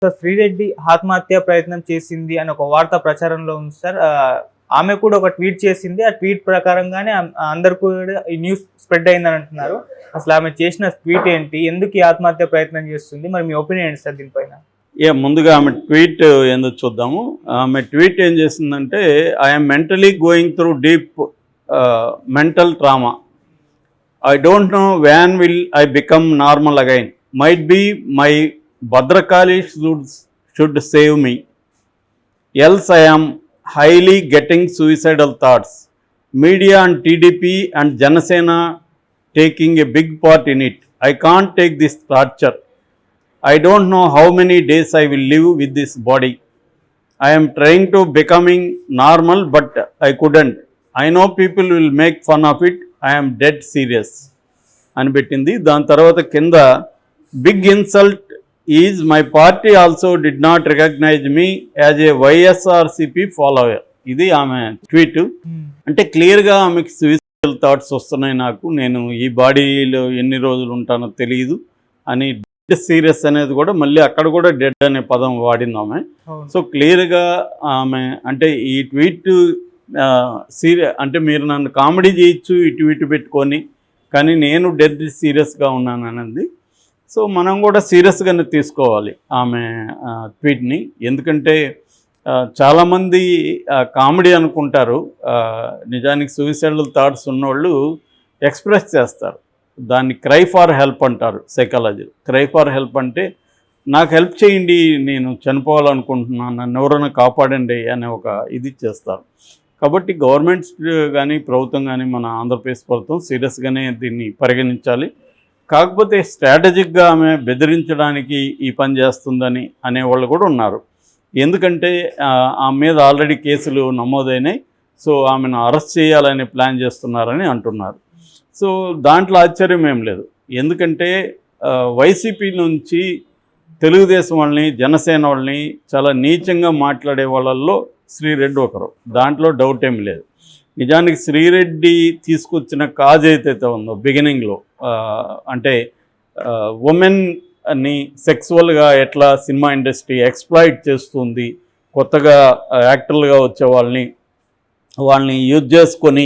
Sir Sri Reddy ఆత్మహత్య ప్రయత్నం చేసింది అని ఒక వార్త ప్రచారంలో ఉంది సార్. ఆమె కూడా ఒక ట్వీట్ చేసింది. ఆ ట్వీట్ ప్రకారంగానే అందరు కూడా ఈ న్యూస్ స్ప్రెడ్ అయిందని అంటున్నారు. అసలు ఆమె చేసిన ట్వీట్ ఏంటి? ఎందుకు ఈ ఆత్మహత్య ప్రయత్నం చేస్తుంది? మరి మీ ఒపీనియన్ ఏంటి సార్ దీనిపైన? ముందుగా ఆమె ట్వీట్ ఏందో చూద్దాము. ఆమె ట్వీట్ ఏం చేసిందంటే, I'm mentally going through deep mental trauma. I don't know when will I become normal again. Might be my Bhadrakali should save me. Else I am highly getting suicidal thoughts. Media and TDP and Janasena taking a big part in it. I can't take this torture. I don't know how many days I will live with this body. I am trying to becoming normal but I couldn't. I know people will make fun of it. I am dead serious అని పెట్టింది. దాని తర్వాత కింద big insult is my party also did not recognise me as a YSRCP follower. ఇది ఆమె tweet. అంటే క్లియర్గా ఆమెకి సూయిసైడల్ థాట్స్ వస్తున్నాయి, నాకు నేను ఈ బాడీలో ఎన్ని రోజులు ఉంటానో తెలియదు అని. డెడ్ సీరియస్ అనేది కూడా మళ్ళీ అక్కడ కూడా డెడ్ అనే పదం వాడింది ఆమె. సో క్లియర్గా ఆమె అంటే ఈ ట్వీట్ అంటే మీరు నన్ను కామెడీ చేయొచ్చు ఈ ట్వీట్ పెట్టుకొని, కానీ నేను డెడ్ సీరియస్గా ఉన్నాను అనేది. సో మనం కూడా సీరియస్గానే తీసుకోవాలి ఆమె ట్వీట్ని. ఎందుకంటే చాలామంది కామెడీ అనుకుంటారు, నిజానికి సూయిసైడల్ థాట్స్ ఉన్నవాళ్ళు ఎక్స్ప్రెస్ చేస్తారు. దాన్ని క్రై ఫార్ హెల్ప్ అంటారు సైకాలజీలో. క్రై ఫార్ హెల్ప్ అంటే నాకు హెల్ప్ చేయండి, నేను చనిపోవాలనుకుంటున్నాను, నన్ను ఎవరైనా కాపాడండి అనే ఒక ఇది చేస్తారు. కాబట్టి గవర్నమెంట్స్ కానీ ప్రభుత్వం కానీ మన ఆంధ్రప్రదేశ్ ప్రభుత్వం సీరియస్గానే దీన్ని పరిగణించాలి. కాకపోతే స్ట్రాటజిక్గా ఆమె బెదిరించడానికి ఈ పని చేస్తుందని అనేవాళ్ళు కూడా ఉన్నారు. ఎందుకంటే ఆమె మీద ఆల్రెడీ కేసులు నమోదైనాయి. సో ఆమెను అరెస్ట్ చేయాలని ప్లాన్ చేస్తున్నారని అంటున్నారు. సో దాంట్లో ఆశ్చర్యం ఏం లేదు. ఎందుకంటే వైసీపీ నుంచి తెలుగుదేశం వాళ్ళని, జనసేన వాళ్ళని చాలా నీచంగా మాట్లాడే వాళ్ళల్లో శ్రీరెడ్డి ఒకరు, దాంట్లో డౌట్ ఏమి లేదు. నిజానికి శ్రీరెడ్డి తీసుకొచ్చిన కాజ్ ఏదైతే ఉందో బిగినింగ్లో, అంటే ఉమెన్ని సెక్సువల్గా ఎట్లా సినిమా ఇండస్ట్రీ ఎక్స్ప్లాయిట్ చేస్తుంది, కొత్తగా యాక్టర్లుగా వచ్చే వాళ్ళని యూజ్ చేసుకొని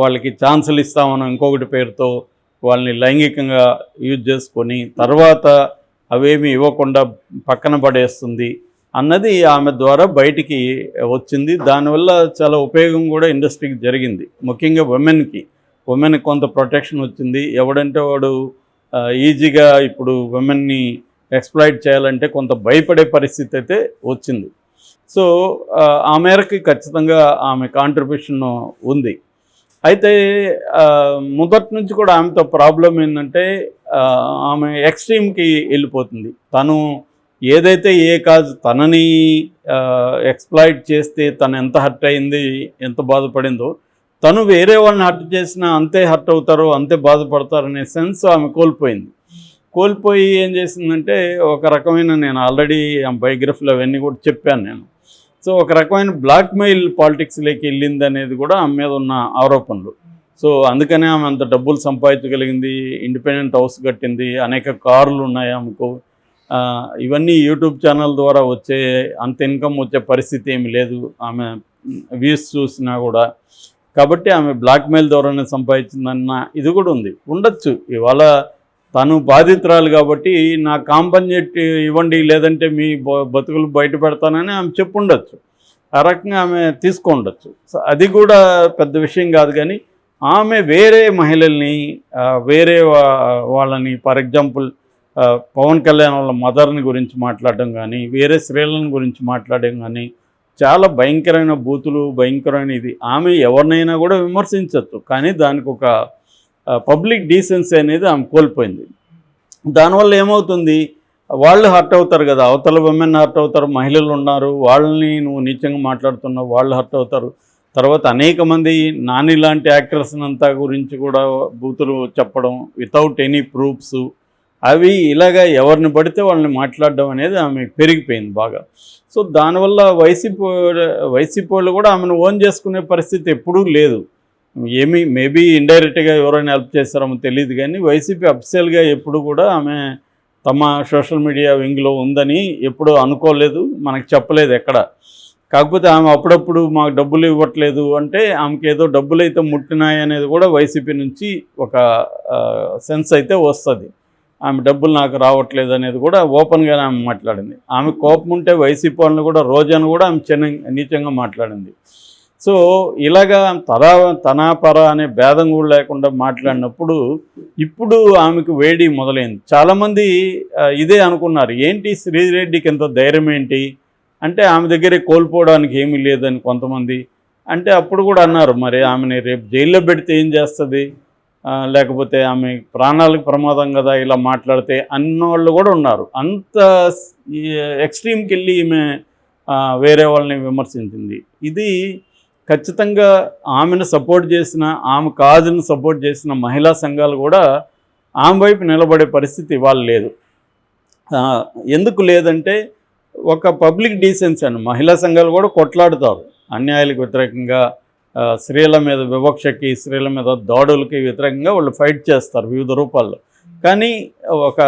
వాళ్ళకి ఛాన్సులు ఇస్తామని ఇంకొకటి పేరుతో వాళ్ళని లైంగికంగా యూజ్ చేసుకొని తర్వాత అవేమి ఇవ్వకుండా పక్కన పడేస్తుంది అన్నది ఆమె ద్వారా బయటికి వచ్చింది. దానివల్ల చాలా ఉపయోగం కూడా ఇండస్ట్రీకి జరిగింది. ముఖ్యంగా ఉమెన్కి కొంత ప్రొటెక్షన్ వచ్చింది. ఎవడంటే వాడు ఈజీగా ఇప్పుడు ఉమెన్ని ఎక్స్ప్లాయిట్ చేయాలంటే కొంత భయపడే పరిస్థితి అయితే వచ్చింది. సో ఆ మేరకి ఖచ్చితంగా ఆమె కాంట్రిబ్యూషన్ ఉంది. అయితే మొదటి నుంచి కూడా ఆమెతో ప్రాబ్లం ఏంటంటే ఆమె ఎక్స్ట్రీమ్కి వెళ్ళిపోతుంది. తను ఏదైతే కాజ్ తనని ఎక్స్ప్లాయిట్ చేస్తే తను ఎంత హర్ట్ అయింది, ఎంత బాధపడిందో, తను వేరే వాళ్ళని హర్ట్ చేసినా అంతే హర్ట్ అవుతారో అంతే బాధపడతారనే సెన్స్ ఆమె కోల్పోయి ఏం చేసిందంటే ఒక రకమైన, నేను ఆల్రెడీ బయోగ్రఫీలో అవన్నీ కూడా చెప్పాను నేను. సో ఒక రకమైన బ్లాక్మెయిల్ పాలిటిక్స్లోకి వెళ్ళింది అనేది కూడా ఆమె మీద ఉన్న ఆరోపణలు. సో అందుకనే ఆమె అంత డబ్బులు సంపాదించగలిగింది, ఇండిపెండెంట్ హౌస్ కట్టింది, అనేక కార్లు ఉన్నాయి ఆమెకు. ఇవన్నీ యూట్యూబ్ ఛానల్ ద్వారా వచ్చే అంత ఇన్కమ్ వచ్చే పరిస్థితి ఏమి లేదు ఆమె వ్యూస్ చూసినా కూడా. కాబట్టి ఆమె బ్లాక్మెయిల్ ద్వారానే సంపాదించిందన్న ఇది కూడా ఉండొచ్చు. ఇవాళ తను బాధితురాలు కాబట్టి నాకు కాంపన్సేట్ ఇవ్వండి, లేదంటే మీ బతుకులు బయట పెడతానని ఆమె చెప్పుండొచ్చు. ఆ రకంగా ఆమె తీసుకుండొచ్చు. సో అది కూడా పెద్ద విషయం కాదు. కానీ ఆమె వేరే మహిళల్ని, వేరే వాళ్ళని, ఫర్ ఎగ్జాంపుల్ పవన్ కళ్యాణ్ వాళ్ళ మదర్ని గురించి మాట్లాడడం కానీ, వేరే స్త్రీలను గురించి మాట్లాడడం కానీ, చాలా భయంకరమైన బూతులు, భయంకరమైన ఇది. ఆమె ఎవరినైనా కూడా విమర్శించవచ్చు, కానీ దానికి ఒక పబ్లిక్ డీసెన్సీ అనేది ఆమె కోల్పోయింది. దానివల్ల ఏమవుతుంది, వాళ్ళు హర్ట్ అవుతారు కదా, అవతల విమెన్ హర్ట్ అవుతారు, మహిళలు ఉన్నారు, వాళ్ళని నువ్వు నీచంగా మాట్లాడుతున్నావు, వాళ్ళు హర్ట్ అవుతారు. తర్వాత అనేక మంది నాని లాంటి యాక్టర్స్ అంతా గురించి కూడా బూతులు చెప్పడం వితౌట్ ఎనీ ప్రూఫ్స్, అవి ఇలాగా ఎవరిని పడితే వాళ్ళని మాట్లాడడం అనేది ఆమె పెరిగిపోయింది బాగా. సో దానివల్ల వైసీపీ వాళ్ళు కూడా ఆమెను ఓన్ చేసుకునే పరిస్థితి ఎప్పుడూ లేదు. మేబీ ఇండైరెక్ట్గా ఎవరైనా హెల్ప్ చేస్తారో తెలియదు, కానీ వైసీపీ అఫిషియల్గా ఎప్పుడు కూడా ఆమె తమ సోషల్ మీడియా వింగ్లో ఉందని ఎప్పుడూ అనుకోలేదు, మనకు చెప్పలేదు ఎక్కడ. కాకపోతే ఆమె అప్పుడప్పుడు మాకు డబ్బులు ఇవ్వట్లేదు అంటే ఆమెకి ఏదో డబ్బులు అయితే ముట్టినాయి అనేది కూడా వైసీపీ నుంచి ఒక సెన్స్ అయితే వస్తుంది. ఆమె డబ్బులు నాకు రావట్లేదు అనేది కూడా ఓపెన్గానే ఆమె మాట్లాడింది. ఆమె కోపం ఉంటే వైసీపీ వాళ్ళని కూడా రోజాను కూడా ఆమె నీచంగా మాట్లాడింది. సో ఇలాగా తనాపర అనే భేదం కూడా లేకుండా మాట్లాడినప్పుడు ఇప్పుడు ఆమెకు వేడి మొదలైంది. చాలామంది ఇదే అనుకున్నారు, ఏంటి శ్రీరెడ్డికి ఎంత ధైర్యం ఏంటి అంటే ఆమె దగ్గరే కోల్పోవడానికి ఏమీ లేదని కొంతమంది అంటే అప్పుడు కూడా అన్నారు, మరి ఆమెని రేపు జైల్లో పెడితే ఏం చేస్తుంది, లేకపోతే ఆమె ప్రాణాలకు ప్రమాదం కదా ఇలా మాట్లాడితే అన్నవాళ్ళు కూడా ఉన్నారు. అంత ఎక్స్ట్రీమ్కి వెళ్ళి ఈమె వేరే వాళ్ళని విమర్శించింది. ఇది ఖచ్చితంగా ఆమెను సపోర్ట్ చేసిన, ఆమె కాజును సపోర్ట్ చేసిన మహిళా సంఘాలు కూడా ఆమె వైపు నిలబడే పరిస్థితి ఇవాళ లేదు. ఎందుకు లేదంటే ఒక పబ్లిక్ డీసెన్సీ అని మహిళా సంఘాలు కూడా కొట్లాడుతారు అన్యాయాలకు వ్యతిరేకంగా, స్త్రీల మీద వివక్షకి, స్త్రీల మీద దాడులకి వ్యతిరేకంగా వాళ్ళు ఫైట్ చేస్తారు వివిధ రూపాల్లో. కానీ ఒక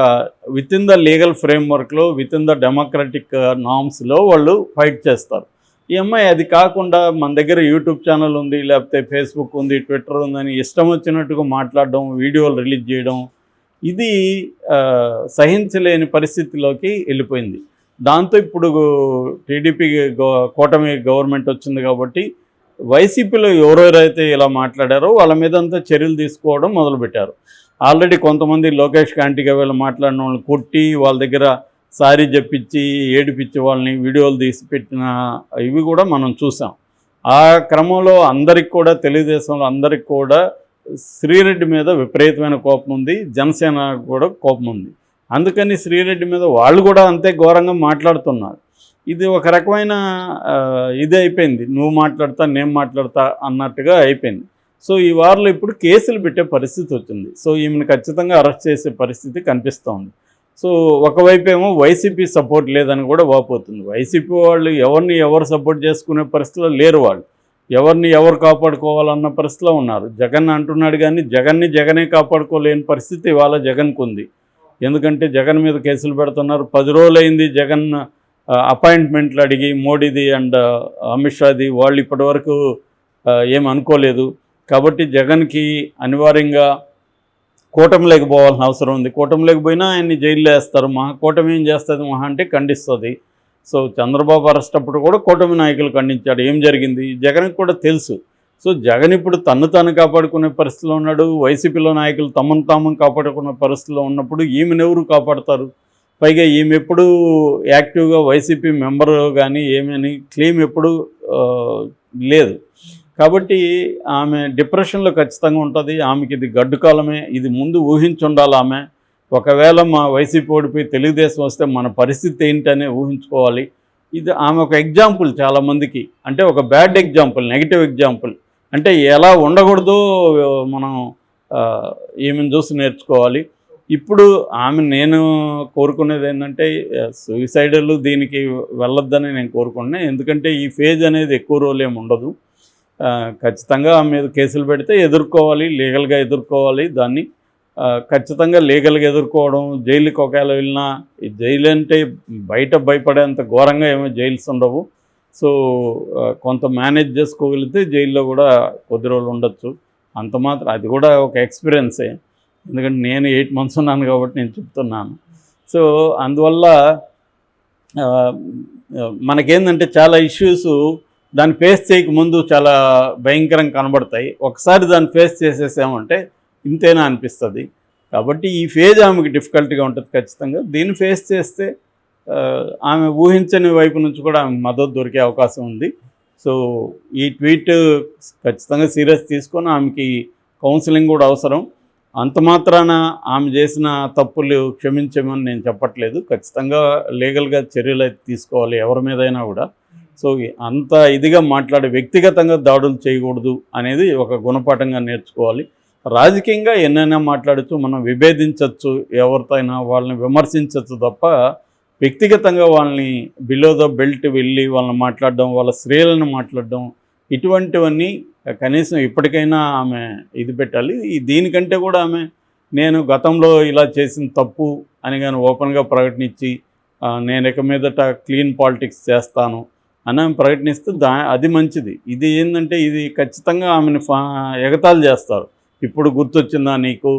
విత్ ఇన్ ద లీగల్ ఫ్రేమ్వర్క్లో, విత్ ఇన్ ద డెమోక్రటిక్ నార్మ్స్లో వాళ్ళు ఫైట్ చేస్తారు. ఈ అమ్మాయి అది కాకుండా మన దగ్గర యూట్యూబ్ ఛానల్ ఉంది, లేకపోతే ఫేస్బుక్ ఉంది, ట్విట్టర్ ఉందని ఇష్టం వచ్చినట్టుగా మాట్లాడడం, వీడియోలు రిలీజ్ చేయడం, ఇది సహించలేని పరిస్థితిలోకి వెళ్ళిపోయింది. దాంతో ఇప్పుడు టీడీపీ కూటమి గవర్నమెంట్ వచ్చింది కాబట్టి వైసీపీలో ఎవరెవరైతే ఇలా మాట్లాడారో వాళ్ళ మీద అంతా చర్యలు తీసుకోవడం మొదలుపెట్టారు. ఆల్రెడీ కొంతమంది లోకేష్ కాంటిగా వీళ్ళు మాట్లాడిన వాళ్ళని కొట్టి వాళ్ళ దగ్గర సారీ చెప్పించి ఏడిపించి వాళ్ళని వీడియోలు తీసి పెట్టిన ఇవి కూడా మనం చూసాం. ఆ క్రమంలో అందరికి కూడా, తెలుగుదేశంలో అందరికి కూడా శ్రీరెడ్డి మీద విపరీతమైన కోపం ఉంది, జనసేన కూడా కోపం ఉంది. అందుకని శ్రీరెడ్డి మీద వాళ్ళు కూడా అంతే ఘోరంగా మాట్లాడుతున్నారు. ఇది ఒక రకమైన ఇది అయిపోయింది, నువ్వు మాట్లాడతా నేను మాట్లాడతా అన్నట్టుగా అయిపోయింది. సో ఈ వారిలో ఇప్పుడు కేసులు పెట్టే పరిస్థితి వచ్చింది. సో ఈమెను ఖచ్చితంగా అరెస్ట్ చేసే పరిస్థితి కనిపిస్తోంది. సో ఒకవైపు ఏమో వైసీపీ సపోర్ట్ లేదని కూడా వాపోతుంది. వైసీపీ వాళ్ళు ఎవరు సపోర్ట్ చేసుకునే పరిస్థితిలో లేరు, వాళ్ళు ఎవరిని ఎవరు కాపాడుకోవాలన్న పరిస్థితిలో ఉన్నారు. జగన్ అంటున్నాడు కానీ జగనే కాపాడుకోలేని పరిస్థితి ఇవాళ జగన్కు ఉంది. ఎందుకంటే జగన్ మీద కేసులు పెడుతున్నారు. 10 రోజులైంది జగన్ అపాయింట్మెంట్లు అడిగి, మోడీది అండ్ అమిత్ షాది, వాళ్ళు ఇప్పటివరకు ఏం అనుకోలేదు. కాబట్టి జగన్కి అనివార్యంగా కూటమిలోకి పోవాల్సిన అవసరం ఉంది. కూటమిలోకి పోయినా ఆయన్ని జైల్లో వేస్తారు. కూటమి ఏం చేస్తుంది అంటే ఖండిస్తుంది. సో చంద్రబాబు అరెస్ట్ అప్పుడు కూడా కూటమి నాయకులు ఖండించాడు. ఏం జరిగింది జగన్కి కూడా తెలుసు. సో జగన్ ఇప్పుడు తాను కాపాడుకునే పరిస్థితిలో ఉన్నాడు. వైసీపీలో నాయకులు తమను తాము కాపాడుకునే పరిస్థితిలో ఉన్నప్పుడు ఈమెను ఎవరు కాపాడతారు? పైగా ఈమె ఎప్పుడు యాక్టివ్గా వైసీపీ మెంబరు కానీ ఏమని క్లెయిమ్ ఎప్పుడు లేదు. కాబట్టి ఆమె డిప్రెషన్లో ఖచ్చితంగా ఉంటుంది. ఆమెకి ఇది గడ్డు కాలమే, ఇది ముందు ఊహించుండాలి. ఆమె ఒకవేళ మా వైసీపీ ఓడిపోయి తెలుగుదేశం వస్తే మన పరిస్థితి ఏంటనే ఊహించుకోవాలి. ఇది ఆమె ఒక ఎగ్జాంపుల్ చాలామందికి, అంటే ఒక బ్యాడ్ ఎగ్జాంపుల్, నెగిటివ్ ఎగ్జాంపుల్. అంటే ఎలా ఉండకూడదో మనం ఈమెను చూసి నేర్చుకోవాలి. ఇప్పుడు నేను కోరుకునేది ఏంటంటే సూసైడల్ దీనికి వెళ్ళొద్దని నేను కోరుకున్నాను. ఎందుకంటే ఈ ఫేజ్ అనేది ఎక్కువ రోజులు ఏమి ఉండదు. ఖచ్చితంగా ఆమె మీద కేసులు పెడితే ఎదుర్కోవాలి, లీగల్గా ఎదుర్కోవాలి. దాన్ని ఖచ్చితంగా లీగల్గా ఎదుర్కోవడం. జైలుకి ఒకవేళ వెళ్ళినా, ఈ జైలు అంటే బయట భయపడేంత ఘోరంగా ఏమో జైల్స్ ఉండవు. సో కొంత మేనేజ్ చేసుకోగలిగితే జైల్లో కూడా కొద్ది రోజులు ఉండొచ్చు. అంత మాత్రం అది కూడా ఒక ఎక్స్పీరియన్సే. ఎందుకంటే నేను 8 months ఉన్నాను కాబట్టి నేను చెప్తున్నాను. సో అందువల్ల మనకేందంటే చాలా ఇష్యూస్ దాన్ని ఫేస్ చేయకముందు చాలా భయంకరంగా కనబడతాయి. ఒకసారి దాన్ని ఫేస్ చేసేసామంటే ఇంతేనా అనిపిస్తుంది. కాబట్టి ఈ ఫేజ్ ఆమెకి డిఫికల్ట్గా ఉంటుంది ఖచ్చితంగా. దీన్ని ఫేస్ చేస్తే ఆమె ఊహించని వైపు నుంచి కూడా ఆమె మద్దతు దొరికే అవకాశం ఉంది. సో ఈ ట్వీట్ ఖచ్చితంగా సీరియస్ తీసుకొని ఆమెకి కౌన్సిలింగ్ కూడా అవసరం. అంత మాత్రాన ఆమె చేసిన తప్పులు క్షమించమని నేను చెప్పట్లేదు. ఖచ్చితంగా లీగల్గా చర్యలు అయితే తీసుకోవాలి ఎవరి మీదైనా కూడా. సో అంత ఇదిగా మాట్లాడే, వ్యక్తిగతంగా దాడులు చేయకూడదు అనేది ఒక గుణపాఠంగా నేర్చుకోవాలి. రాజకీయంగా ఎన్నైనా మాట్లాడచ్చు, మనం విభేదించవచ్చు, ఎవరితో అయినా వాళ్ళని విమర్శించవచ్చు తప్ప వ్యక్తిగతంగా వాళ్ళని బిలో ద బెల్ట్ వెళ్ళి వాళ్ళని మాట్లాడడం, వాళ్ళ స్త్రీలను మాట్లాడడం, ఇటువంటివన్నీ కనీసం ఇప్పటికైనా ఆమె ఇది పెట్టాలి. దీనికంటే కూడా ఆమె నేను గతంలో ఇలా చేసిన తప్పు అని కానీ ఓపెన్గా ప్రకటించి నేను ఇక మీదట క్లీన్ పాలిటిక్స్ చేస్తాను అని ఆమె ప్రకటిస్తే అది మంచిది. ఇది ఏంటంటే ఇది ఖచ్చితంగా ఆమెను ఎగతాళి చేస్తారు. ఇప్పుడు గుర్తొచ్చిందా నీకు,